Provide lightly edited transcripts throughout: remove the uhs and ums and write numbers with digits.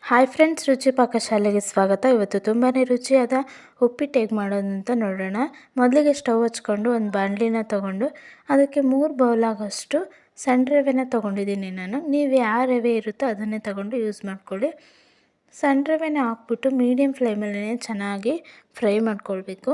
Hi friends, ರುಚಿ ಪಾಕಶಾಲೆಗೆ ಸ್ವಾಗತ. ಇವತ್ತು ತುಂಬಾ ರುಚಿಯಾದ ಉಪ್ಪಿಟ್ಟು ಹೇಗೆ ಮಾಡೋದು ಅಂತ ನೋಡೋಣ. ಮೊದಲಿಗೆ ಸ್ಟವ್ ಹಚ್ಕೊಂಡು ಒಂದು ಬಾಣಲಿನ ತೊಗೊಂಡು ಅದಕ್ಕೆ 3 ಬೌಲ್ ಆಗೋಷ್ಟು ಸಣ್ಣ ರವೆನ ತೊಗೊಂಡಿದ್ದೀನಿ ನಾನು. ನೀವು ಯಾವ ರವೆ ಇರುತ್ತೋ ಅದನ್ನೇ ತೊಗೊಂಡು ಯೂಸ್ ಮಾಡ್ಕೊಳ್ಳಿ. ಸಣ್ಣ ರವೆನ ಹಾಕ್ಬಿಟ್ಟು ಮೀಡಿಯಮ್ ಫ್ಲೇಮಲ್ಲೇ ಚೆನ್ನಾಗಿ ಫ್ರೈ ಮಾಡ್ಕೊಳ್ಬೇಕು.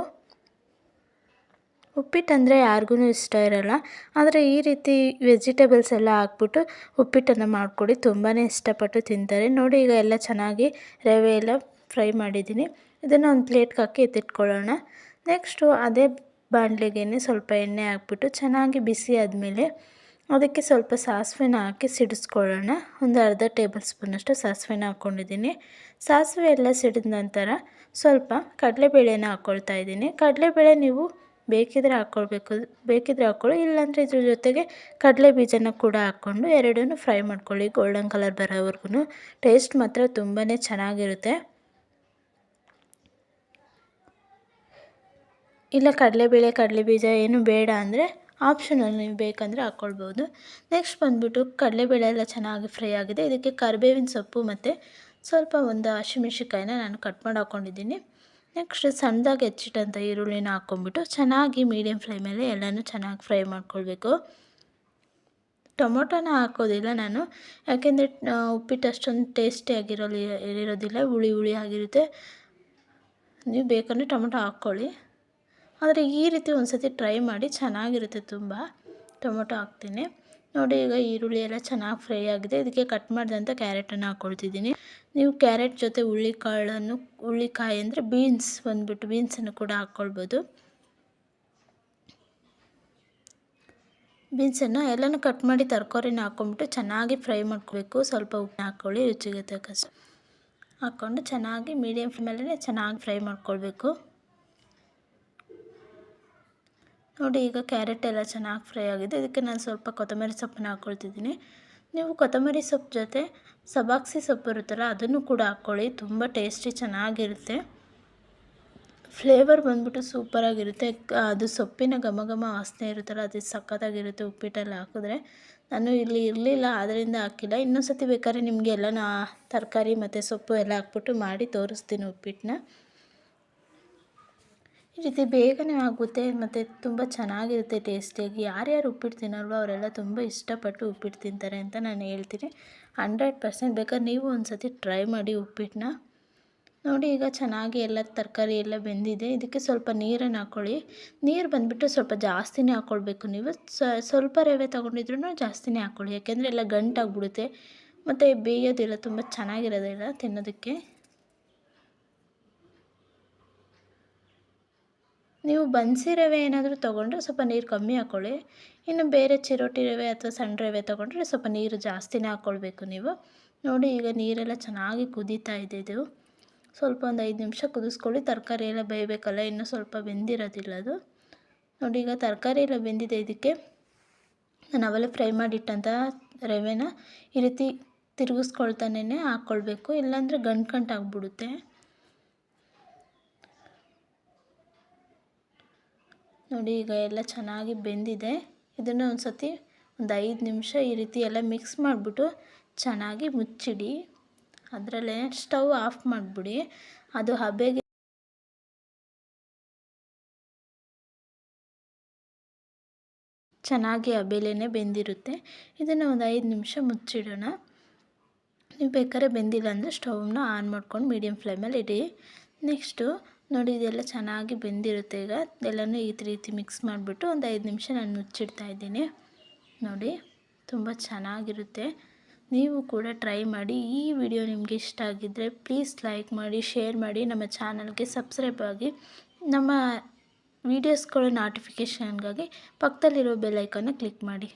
ಉಪ್ಪಿಟ್ಟಂದರೆ ಯಾರಿಗೂ ಇಷ್ಟ ಇರೋಲ್ಲ, ಆದರೆ ಈ ರೀತಿ ವೆಜಿಟೇಬಲ್ಸ್ ಎಲ್ಲ ಹಾಕ್ಬಿಟ್ಟು ಉಪ್ಪಿಟ್ಟನ್ನು ಮಾಡಿಕೊಡಿ, ತುಂಬಾ ಇಷ್ಟಪಟ್ಟು ತಿಂತಾರೆ. ನೋಡಿ, ಈಗ ಎಲ್ಲ ಚೆನ್ನಾಗಿ ರವೆ ಎಲ್ಲ ಫ್ರೈ ಮಾಡಿದ್ದೀನಿ. ಇದನ್ನು ಒಂದು ಪ್ಲೇಟ್ಗೆ ಹಾಕಿ ಎತ್ತಿಟ್ಕೊಳ್ಳೋಣ. ನೆಕ್ಸ್ಟು ಅದೇ ಬಾಣಲೆಗೆ ಸ್ವಲ್ಪ ಎಣ್ಣೆ ಹಾಕ್ಬಿಟ್ಟು ಚೆನ್ನಾಗಿ ಬಿಸಿ ಆದಮೇಲೆ ಅದಕ್ಕೆ ಸ್ವಲ್ಪ ಸಾಸಿವೆನ ಹಾಕಿ ಸಿಡಿಸ್ಕೊಳ್ಳೋಣ. ಒಂದು ಅರ್ಧ ಟೇಬಲ್ ಸ್ಪೂನಷ್ಟು ಸಾಸಿವೆನ ಹಾಕ್ಕೊಂಡಿದ್ದೀನಿ. ಸಾಸಿವೆ ಎಲ್ಲ ಸಿಡಿದ ನಂತರ ಸ್ವಲ್ಪ ಕಡಲೆಬೇಳೆನ ಹಾಕ್ಕೊಳ್ತಾ ಇದ್ದೀನಿ. ಕಡಲೆಬೇಳೆ ನೀವು ಬೇಕಿದ್ರೆ ಹಾಕ್ಕೊಳ್ಳಿ, ಇಲ್ಲಾಂದರೆ ಇದ್ರ ಜೊತೆಗೆ ಕಡಲೆ ಬೀಜನ ಕೂಡ ಹಾಕ್ಕೊಂಡು ಎರಡನ್ನೂ ಫ್ರೈ ಮಾಡ್ಕೊಳ್ಳಿ ಗೋಲ್ಡನ್ ಕಲರ್ ಬರೋವರೆಗೂ. ಟೇಸ್ಟ್ ಮಾತ್ರ ತುಂಬಾ ಚೆನ್ನಾಗಿರುತ್ತೆ. ಇಲ್ಲ ಕಡಲೆಬೇಳೆ ಕಡಲೆ ಬೀಜ ಏನು ಬೇಡ ಅಂದರೆ ಆಪ್ಷನಲ್, ನೀವು ಬೇಕಂದರೆ ಹಾಕ್ಕೊಳ್ಬೋದು. ನೆಕ್ಸ್ಟ್ ಬಂದುಬಿಟ್ಟು ಕಡಲೆಬೇಳೆ ಎಲ್ಲ ಚೆನ್ನಾಗಿ ಫ್ರೈ ಆಗಿದೆ. ಇದಕ್ಕೆ ಕರಿಬೇವಿನ ಸೊಪ್ಪು ಮತ್ತು ಸ್ವಲ್ಪ ಒಂದು ಹಸಿಮೆಣ್ಸಿನ್ಕಾಯಿನ ನಾನು ಕಟ್ ಮಾಡಿ ಹಾಕ್ಕೊಂಡಿದ್ದೀನಿ. ನೆಕ್ಸ್ಟ್ ಸಣ್ಣದಾಗಿ ಹೆಚ್ಚಿಟ್ಟಂಥ ಈರುಳ್ಳಿನ ಹಾಕ್ಕೊಂಬಿಟ್ಟು ಚೆನ್ನಾಗಿ ಮೀಡಿಯಮ್ ಫ್ಲೇಮಲ್ಲಿ ಎಲ್ಲನೂ ಚೆನ್ನಾಗಿ ಫ್ರೈ ಮಾಡ್ಕೊಳ್ಬೇಕು. ಟೊಮೊಟೊನ ಹಾಕೋದಿಲ್ಲ ನಾನು, ಯಾಕೆಂದರೆ ಉಪ್ಪಿಟ್ಟು ಅಷ್ಟೊಂದು ಟೇಸ್ಟಿಯಾಗಿರೋದಿಲ್ಲ, ಹುಳಿ ಹುಳಿ ಆಗಿರುತ್ತೆ. ನೀವು ಬೇಕಂದರೆ ಟೊಮೊಟೊ ಹಾಕ್ಕೊಳ್ಳಿ, ಆದರೆ ಈ ರೀತಿ ಒಂದು ಸತಿ ಟ್ರೈ ಮಾಡಿ, ಚೆನ್ನಾಗಿರುತ್ತೆ ತುಂಬ. ಟೊಮೊಟೊ ಹಾಕ್ತೀನಿ. ನೋಡಿ, ಈಗ ಈರುಳ್ಳಿ ಎಲ್ಲ ಚೆನ್ನಾಗಿ ಫ್ರೈ ಆಗಿದೆ. ಇದಕ್ಕೆ ಕಟ್ ಮಾಡಿದಂಥ ಕ್ಯಾರೆಟನ್ನು ಹಾಕ್ಕೊಳ್ತಿದ್ದೀನಿ. ನೀವು ಕ್ಯಾರೆಟ್ ಜೊತೆ ಹುಳ್ಳಿಕಾಯಿ ಅಂದರೆ ಬೀನ್ಸ್ ಬಂದುಬಿಟ್ಟು ಬೀನ್ಸನ್ನು ಕೂಡ ಹಾಕ್ಕೊಳ್ಬೋದು. ಬೀನ್ಸನ್ನು ಎಲ್ಲನೂ ಕಟ್ ಮಾಡಿ ತರಕಾರಿನ ಹಾಕ್ಕೊಂಬಿಟ್ಟು ಚೆನ್ನಾಗಿ ಫ್ರೈ ಮಾಡ್ಕೋಬೇಕು. ಸ್ವಲ್ಪ ಉಪ್ಪು ಹಾಕ್ಕೊಳ್ಳಿ, ರುಚಿಗೆ ತಕ್ಕಷ್ಟು ಹಾಕ್ಕೊಂಡು ಚೆನ್ನಾಗಿ ಮೀಡಿಯಮ್ ಫ್ಲೇಮಲ್ಲೇ ಚೆನ್ನಾಗಿ ಫ್ರೈ ಮಾಡ್ಕೊಳ್ಬೇಕು. ನೋಡಿ, ಈಗ ಕ್ಯಾರೆಟ್ ಎಲ್ಲ ಚೆನ್ನಾಗಿ ಫ್ರೈ ಆಗಿದೆ. ಇದಕ್ಕೆ ನಾನು ಸ್ವಲ್ಪ ಕೊತ್ತಂಬರಿ ಸೊಪ್ಪನ್ನ ಹಾಕ್ಕೊಳ್ತಿದ್ದೀನಿ. ನೀವು ಕೊತ್ತಂಬರಿ ಸೊಪ್ಪು ಜೊತೆ ಸಬ್ಬಾಕ್ಸಿ ಸೊಪ್ಪು ಇರುತ್ತಲ್ಲ, ಅದನ್ನು ಕೂಡ ಹಾಕ್ಕೊಳ್ಳಿ, ತುಂಬ ಟೇಸ್ಟಿ ಚೆನ್ನಾಗಿರುತ್ತೆ. ಫ್ಲೇವರ್ ಬಂದ್ಬಿಟ್ಟು ಸೂಪರಾಗಿರುತ್ತೆ. ಅದು ಸೊಪ್ಪಿನ ಘಮ ಘಮ ವಾಸನೆ ಇರುತ್ತಲ್ಲ, ಅದು ಸಖತ್ತಾಗಿರುತ್ತೆ ಉಪ್ಪಿಟ್ಟಲ್ಲಿ ಹಾಕಿದ್ರೆ. ನಾನು ಇಲ್ಲಿ ಇರಲಿಲ್ಲ, ಆದ್ದರಿಂದ ಹಾಕಿಲ್ಲ. ಇನ್ನೊಂದು ಸತಿ ಬೇಕಾದ್ರೆ ನಿಮಗೆ ಎಲ್ಲ ತರಕಾರಿ ಮತ್ತು ಸೊಪ್ಪು ಎಲ್ಲ ಹಾಕ್ಬಿಟ್ಟು ಮಾಡಿ ತೋರಿಸ್ತೀನಿ ಉಪ್ಪಿಟ್ಟನ್ನ. ಈ ರೀತಿ ಬೇಗನೆ ಆಗುತ್ತೆ ಮತ್ತು ತುಂಬ ಚೆನ್ನಾಗಿರುತ್ತೆ ಟೇಸ್ಟಿಯಾಗಿ. ಯಾರ್ಯಾರು ಉಪ್ಪಿಟ್ಟು ತಿನ್ನಲ್ವೋ ಅವರೆಲ್ಲ ತುಂಬ ಇಷ್ಟಪಟ್ಟು ಉಪ್ಪಿಟ್ಟು ತಿಂತಾರೆ ಅಂತ ನಾನು ಹೇಳ್ತೀನಿ. 100% ಬೇಕಾದ್ರೆ ನೀವು ಒಂದು ಸತಿ ಟ್ರೈ ಮಾಡಿ ಉಪ್ಪಿಟ್ಟನ್ನ. ನೋಡಿ, ಈಗ ಚೆನ್ನಾಗಿ ಎಲ್ಲ ತರಕಾರಿ ಎಲ್ಲ ಬೆಂದಿದೆ. ಇದಕ್ಕೆ ಸ್ವಲ್ಪ ನೀರನ್ನು ಹಾಕ್ಕೊಳ್ಳಿ. ನೀರು ಬಂದುಬಿಟ್ಟು ಸ್ವಲ್ಪ ಜಾಸ್ತಿನೇ ಹಾಕ್ಕೊಳ್ಬೇಕು. ನೀವು ಸ್ವಲ್ಪ ರವೆ ತೊಗೊಂಡಿದ್ರೂ ಜಾಸ್ತಿನೇ ಹಾಕ್ಕೊಳ್ಳಿ, ಯಾಕೆಂದರೆ ಎಲ್ಲ ಗಂಟಾಗ್ಬಿಡುತ್ತೆ ಮತ್ತು ಬೇಯೋದಿಲ್ಲ, ತುಂಬ ಚೆನ್ನಾಗಿರೋದಿಲ್ಲ ತಿನ್ನೋದಕ್ಕೆ. ನೀವು ಬನ್ಸಿ ರವೆ ಏನಾದರೂ ತೊಗೊಂಡ್ರೆ ಸ್ವಲ್ಪ ನೀರು ಕಮ್ಮಿ ಹಾಕ್ಕೊಳ್ಳಿ. ಇನ್ನು ಬೇರೆ ಚಿರೋಟಿ ರವೆ ಅಥವಾ ಸಣ್ಣ ರವೆ ತೊಗೊಂಡ್ರೆ ಸ್ವಲ್ಪ ನೀರು ಜಾಸ್ತಿನೇ ಹಾಕ್ಕೊಳ್ಬೇಕು ನೀವು. ನೋಡಿ, ಈಗ ನೀರೆಲ್ಲ ಚೆನ್ನಾಗಿ ಕುದೀತಾ ಇದೆ. ಇದು ಸ್ವಲ್ಪ ಒಂದು 5 ನಿಮಿಷ ಕುದಿಸ್ಕೊಳ್ಳಿ. ತರಕಾರಿ ಎಲ್ಲ ಬೇಯಬೇಕಲ್ಲ, ಇನ್ನೂ ಸ್ವಲ್ಪ ಬೆಂದಿರೋದಿಲ್ಲ ಅದು. ನೋಡಿ, ಈಗ ತರಕಾರಿ ಎಲ್ಲ ಬೆಂದಿದೆ. ಇದಕ್ಕೆ ನಾನು ಅವೆಲ್ಲ ಫ್ರೈ ಮಾಡಿಟ್ಟಂಥ ರವೆನ ಈ ರೀತಿ ತಿರುಗಿಸ್ಕೊಳ್ತಾನೇ ಹಾಕ್ಕೊಳ್ಬೇಕು, ಇಲ್ಲಾಂದರೆ ಗಂಟಾಗ್ಬಿಡುತ್ತೆ. ನೋಡಿ, ಈಗ ಎಲ್ಲ ಚೆನ್ನಾಗಿ ಬೆಂದಿದೆ. ಇದನ್ನು ಒಂದು ಸತಿ ಒಂದು 5 ನಿಮಿಷ ಈ ರೀತಿ ಎಲ್ಲ ಮಿಕ್ಸ್ ಮಾಡಿಬಿಟ್ಟು ಚೆನ್ನಾಗಿ ಮುಚ್ಚಿಡಿ. ಅದರಲ್ಲೇ ಸ್ಟವ್ ಆಫ್ ಮಾಡಿಬಿಡಿ. ಅದು ಹಬೆಗೆ ಚೆನ್ನಾಗಿ ಹಬೆಲೇ ಬೆಂದಿರುತ್ತೆ. ಇದನ್ನು ಒಂದು 5 ನಿಮಿಷ ಮುಚ್ಚಿಡೋಣ. ನೀವು ಬೇಕಾದ್ರೆ ಬೆಂದಿಲ್ಲ ಅಂದರೆ ಸ್ಟವ್ನ ಆನ್ ಮಾಡ್ಕೊಂಡು ಮೀಡಿಯಮ್ ಫ್ಲೇಮಲ್ಲಿ ಇಡಿ. ನೆಕ್ಸ್ಟು ನೋಡಿ, ಇದೆಲ್ಲ ಚೆನ್ನಾಗಿ ಬೆಂದಿರುತ್ತೆ. ಈಗ ಎಲ್ಲನೂ ಈ ರೀತಿ ಮಿಕ್ಸ್ ಮಾಡಿಬಿಟ್ಟು ಒಂದು 5 ನಿಮಿಷ ನಾನು ಮುಚ್ಚಿಡ್ತಾ ಇದ್ದೀನಿ. ನೋಡಿ, ತುಂಬ ಚೆನ್ನಾಗಿರುತ್ತೆ. ನೀವು ಕೂಡ ಟ್ರೈ ಮಾಡಿ. ಈ ವಿಡಿಯೋ ನಿಮಗೆ ಇಷ್ಟ ಆಗಿದ್ದರೆ ಪ್ಲೀಸ್ ಲೈಕ್ ಮಾಡಿ, ಶೇರ್ ಮಾಡಿ, ನಮ್ಮ ಚಾನಲ್ಗೆ ಸಬ್ಸ್ಕ್ರೈಬ್ ಆಗಿ. ನಮ್ಮ ವೀಡಿಯೋಸ್ಗಳ ನೋಟಿಫಿಕೇಷನ್ಗಾಗಿ ಪಕ್ಕದಲ್ಲಿರೋ ಬೆಲ್ ಐಕಾನ್ನ ಕ್ಲಿಕ್ ಮಾಡಿ.